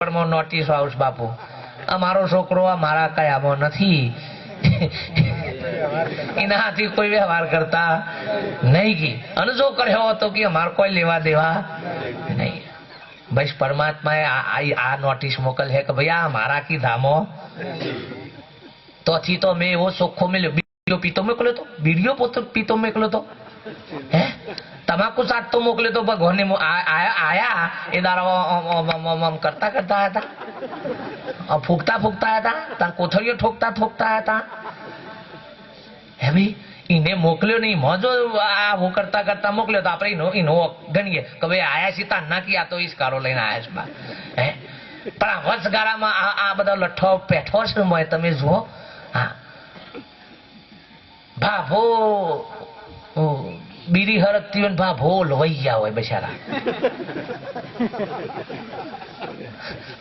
Notice house બાપુ અમારો છોકરો મારા કયામાં નથી એનાથી કોઈ વ્યવહાર કરતા નહીં કી અને જો કર્યો હતો કે અમારે કોઈ લેવા દેવા નહીં. બસ પરમાત્માએ આ નોટિસ મોકલ છે કે ભાઈ આ મારા કી ધામો તોથી તો મેં એવો ચોખ્ખો મેલ્યો. બીડીઓ પીતો મોકલ્યો તો, બીડીઓ પીતો મોકલ્યો તો, હે તમાકુ ચાટતો મોકલ્યો તો ભગવાન આયા એ દારા કરતા કરતા હતા, ફૂંકતા ફૂંકતા હતા, તાર કોથળીઓ ઠોકતા ઠોકતા હતા. હે ભાઈ એને મોકલ્યો નહીં, મોજો આ હું કરતા કરતા મોકલ્યો તો આપણે એનો ગણીએ કે ભાઈ આયા સીતા નાખી આ તો ઈસકારો લઈને આયા છે બા. હે પણ આ વચગાળામાં આ બધા લઠ્ઠો પેઠો છે મોય તમે જુઓ. હા ભાભો બીડી હરકતી હોય ભાભો લોહી ગયા હોય બિચારા.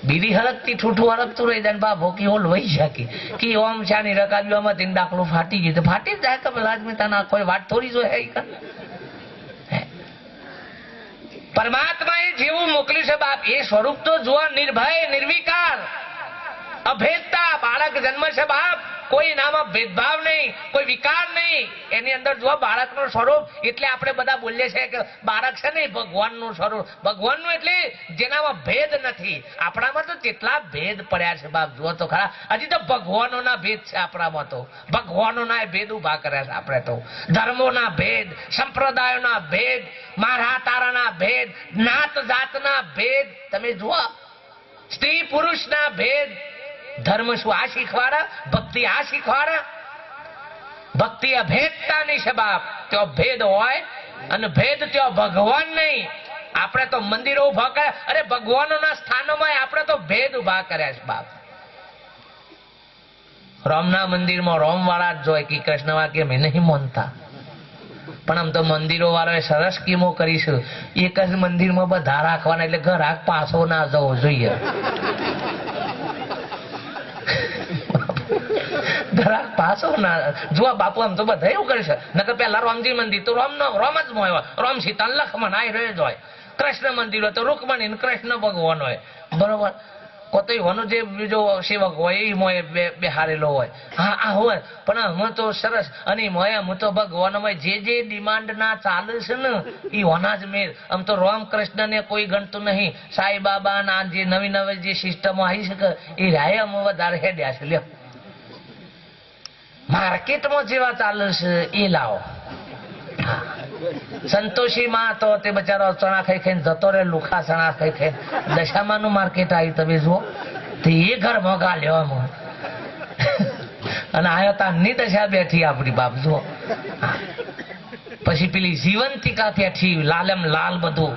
બીડી હરકતી ઠૂઠું હરકતું રહી જાય ભાભો કે લોહી શકે કે ઓમ ચાની રકાબીઓમાં તેને દાખલો ફાટી ગયો ફાટી જ જાય કે પેલા આદમી તને કોઈ વાત થોડી જોઈએ. પરમાત્મા એ જેવું મોકલ્યું છે બાપ એ સ્વરૂપ તો જુઓ, નિર્ભય નિર્વિકાર અભેદતા. બાળક જન્મ છે બાપ કોઈ નામાં ભેદભાવ નહીં, કોઈ વિકાર નહીં, એની અંદર જો બાળકનું સ્વરૂપ. એટલે આપણે બધા બોલીએ છીએ કે બાળક છે ને ભગવાનનું સ્વરૂપ. ભગવાનનું એટલે જેનામાં ભેદ નથી. આપણામાં તો કેટલા ભેદ પડ્યા છે બાપ જુઓ તો ખરા. હજી તો ભગવાનોના ભેદ છે આપણામાં, તો ભગવાનોના ભેદ ઉભા કર્યા છે આપણે તો. ધર્મોના ભેદ, સંપ્રદાયોના ભેદ, મારા તારાના ભેદ, નાત જાતના ભેદ. તમે જુઓ સ્ત્રી પુરુષના ભેદ. ધર્મ શું આ શીખવાડા? ભક્તિ આ શીખવાડા? ભક્તિ અભેદતાની છે બાપ. ત્યાં ભેદ હોય અને ભેદ ત્યાં ભગવાન નહીં. આપણે તો મંદિરો ઉભા કર્યા, અરે ભગવાનોના સ્થાનોમાં આપણે તો ભેદ ઉભા કર્યા છે બાપ. રામના મંદિરમાં રોમ વાળા જ જોય કે કૃષ્ણ વાક્ય મેં નહીં માનતા. પણ આમ તો મંદિરો વાળાએ સરસ સ્કીમો કરીશું. એક જ મંદિરમાં બધા રાખવાના એટલે ગ્રાહક પાછો ના જવો જોઈએ. પાછો ના જો બાપુ આમ તો બધા એવું કરે છે. નકર પેલા રામજી મંદિર તો રોમ જ હોય, રામ સીતા લક્ષ્મણ આ રહ્યો જ હોય. કૃષ્ણ મંદિર હોય તો રૂકમણી કૃષ્ણ ભગવાન હોય, બરોબર. કોતોયનો જે બીજો સેવક હોય એ મોય બેહારેલો હોય. હા આ હોય પણ હું તો સરસ. અને મોય હું તો ભગવાનમાં જે જે ડિમાન્ડ ના ચાલે છે ને એ હોના જ મેર. આમ તો રામ કૃષ્ણ ને કોઈ ગણતું નહીં. સાંઈ બાબા ના જે નવી નવી જે સિસ્ટમો આવી શકે એ રાય અમે વધારે હેડ્યા છે. લ્યો માર્કેટમાં જેવા ચાલે છે એ લાવો. હા સંતોષી માં તો તે બચારો ચણા ખાઈ ખાઈને જતો રહે, લુખા ચણા ખાઈ ખાઈ. દશામાં નું માર્કેટ આવ્યું તમે જુઓ તે એ ઘર મોગા લેવામાં અને આયો તારની દશા બેઠી આપણી બાપ જુઓ. પછી પેલી જીવંતિકા બેઠી, લાલમ લાલ બધું.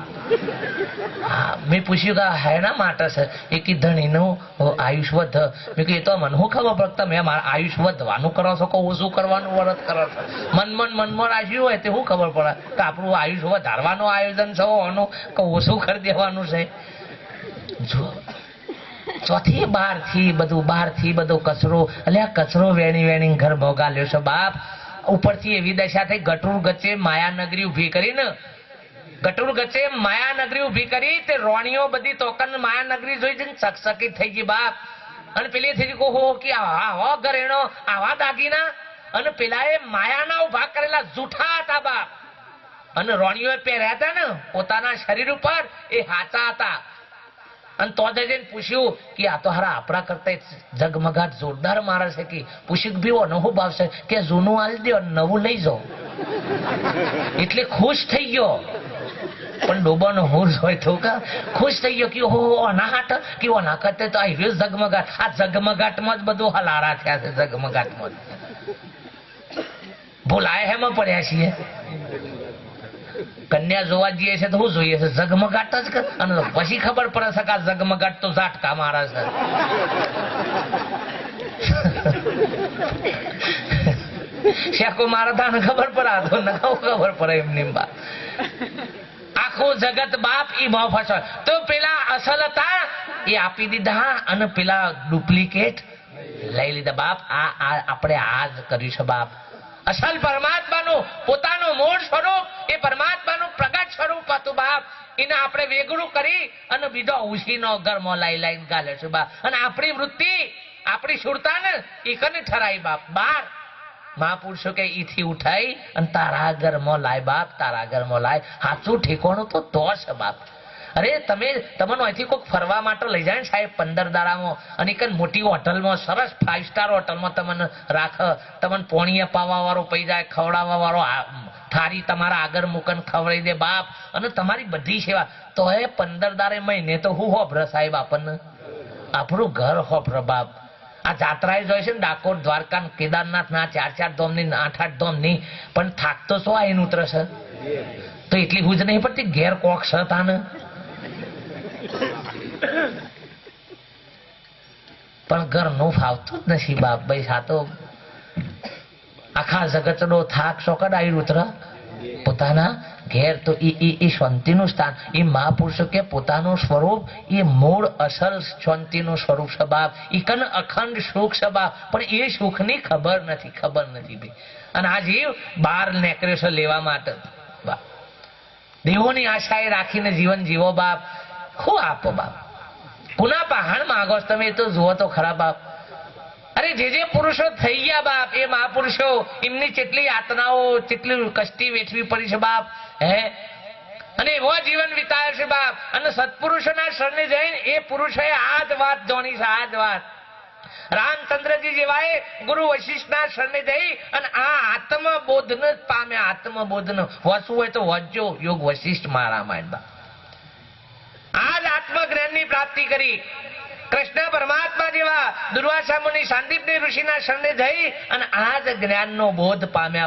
હા મેં પૂછ્યું કે હેના માટે છે એ કી ધણીનું આયુષ વધ. મેં કીધું એ તો મને શું ખબર પડતા મેં મારા આયુષ વધવાનું કરો છો કે ઓછું કરવાનું વ્રત કરો છો? મનમાં રાખ્યું હોય તે શું ખબર પડે કે આપણું આયુષ વધારવાનું આયોજન છે એનું કે ઓછું કરી દેવાનું છે? જો ચોથી બહારથી બધો કચરો, એટલે આ કચરો વેણી વેણી ઘર ભોગા લ્યો છે બાપ. ઉપરથી એવી દશા થઈ ગટુર ગચ્ચે માયાનગરી ઉભી કરીને, ગટુર ગચ્ચે માયાનગરી ઉભી કરી તે રોણીઓ બધી તોકન માયાનગરી જોઈ જઈને ચકચકિત થઈ ગઈ બાપ. અને પેલી થઈ ગઈ હો કે આવા ઘરેણો આવા દાગીના. અને પેલા એ માયાના ઉભા કરેલા જૂઠા હતા બાપ. અને રોણીઓ પહેર્યા હતા ને પોતાના શરીર ઉપર એ હાચા હતા. અને તો જઈને પૂછ્યું કે આ તો હારા આપણા કરતા જગમગાટ જોરદાર મારે છે. કે પૂછ્યું ભી અનુભવ આવશે કે જૂનું આલી દો નવું લઈ જાઓ. એટલે ખુશ થઈ ગયો. પણ ડોબાનો હોર હોય તો ખુશ થઈ ગયો કે હો ના હાટ કે ના કરતે તો આવી રહ્યો ઝગમગાટ. આ ઝગમગાટમાં જ બધું હલારા થયા છે. ઝગમગાટમાં ભૂલાય હેમાં પડ્યા છીએ. કન્યા જોવા જઈએ છે તો શું જોઈએ છે? ઝગમગાટ જ. અને પછી ખબર પડે છે કે આ ઝગમગાટ તો ઝાટકા મારે છે. શેકો મારે તાને ખબર પડે તો નખાવ ખબર પડે એમની બા. આખું જગત બાપ ઈ ભાવ ફસો. તો પેલા અસલ હતા એ આપી દીધા અને પેલા ડુપ્લિકેટ લઈ લીધા બાપ. આપણે આ જ કર્યું છે બાપ. અસલ પરમાત્માનું પોતાનું મૂળ સ્વરૂપ એ પરમાત્માનું પ્રગટ સ્વરૂપ હતું બાપ. એને આપણે વેગળું કરી અને બીજો ઉસીનો ઘરમાં લાઈને ગાલે છે બાપ. અને આપણી વૃત્તિ આપણી સુરતા ને એ કને ઠરાઈ બાપ. બાર મહાપુરુષો કે ઈથી ઉઠાઈ અને તારા ઘરમાં લાય બાપ, તારા ઘરમાં લાય. સાચું ઠેકોણું તો છે બાપ. અરે તમે તમને અહીંથી કોઈક ફરવા માટે લઈ જાય ને સાહેબ 15 દાડામાં અને એક મોટી હોટલમાં સરસ 5 સ્ટાર હોટલમાં તમને રાખ, તમને પોણીએ પાવા વાળો પઈ જાય, ખવડાવવા વાળો થારી તમારા આગળ મૂકન ખવડાવી દે બાપ, અને તમારી બધી સેવા. તો એ 15 દાડે મહિને તો હું હોભર સાહેબ આપણને આપણું ઘર હોભર બાપ. આ જાત્રાએ જોઈ છે ને ડાકોર, દ્વારકા, કેદારનાથ ના 4 ધોમ ની 8 ધોમ ની, પણ થાક તો શું આઈને ઉતરશે? તો એટલી હુજ નહીં પડતી ઘેર કોક છે તાને. પણ ઘરનું ફાવતું જ નથી બાપ ભાઈ. સાતો આખા જગતનો થાક સોકડ આવી ઉતર પોતાના ઘેર. તો એ શાંતિનું સ્થાન. એ મહાપુરુષો કે પોતાનું સ્વરૂપ એ મૂળ અસલ શાંતિનું સ્વરૂપ છે બાપ. એ કન અખંડ સુખ છે બાપ, પણ એ સુખની ખબર નથી ભાઈ. અને આ જીવ બહાર નીકળ્યો છે લેવા માટે બાપ. દેવોની આશાએ રાખીને જીવન જીવો બાપ. શું આપો બાપ? પુના પહાણ માંગો તમે તો જુઓ તો ખરા બાપ. અરે જે પુરુષો થઈ ગયા બાપ, એ મહાપુરુષો એમની કેટલી યાતનાઓ, કેટલી કષ્ટી વેઠવી પડી છે બાપ. હે અને એવો જીવન વિતાવે છે બાપ. અને સત્પુરુષોના શરણે જઈને એ પુરુષોએ આ જ વાત જાણી છે, આ જ વાત. રામચંદ્રજી જેવાએ ગુરુ વશિષ્ઠના શરણે જઈ અને આ આત્મબોધને જ પામ્યા. આત્મબોધને વાંચવું હોય તો વાંચજો યોગ વશિષ્ઠ મહારામાયણ બાપ. આ જ આત્મજ્ઞાનની પ્રાપ્તિ કરી. કૃષ્ણ પરમાત્મા જેવા દુર્વાસા મુનિ, સાંદીપની ઋષિના શરણે જઈ અને આ જ જ્ઞાનનો બોધ પામ્યા.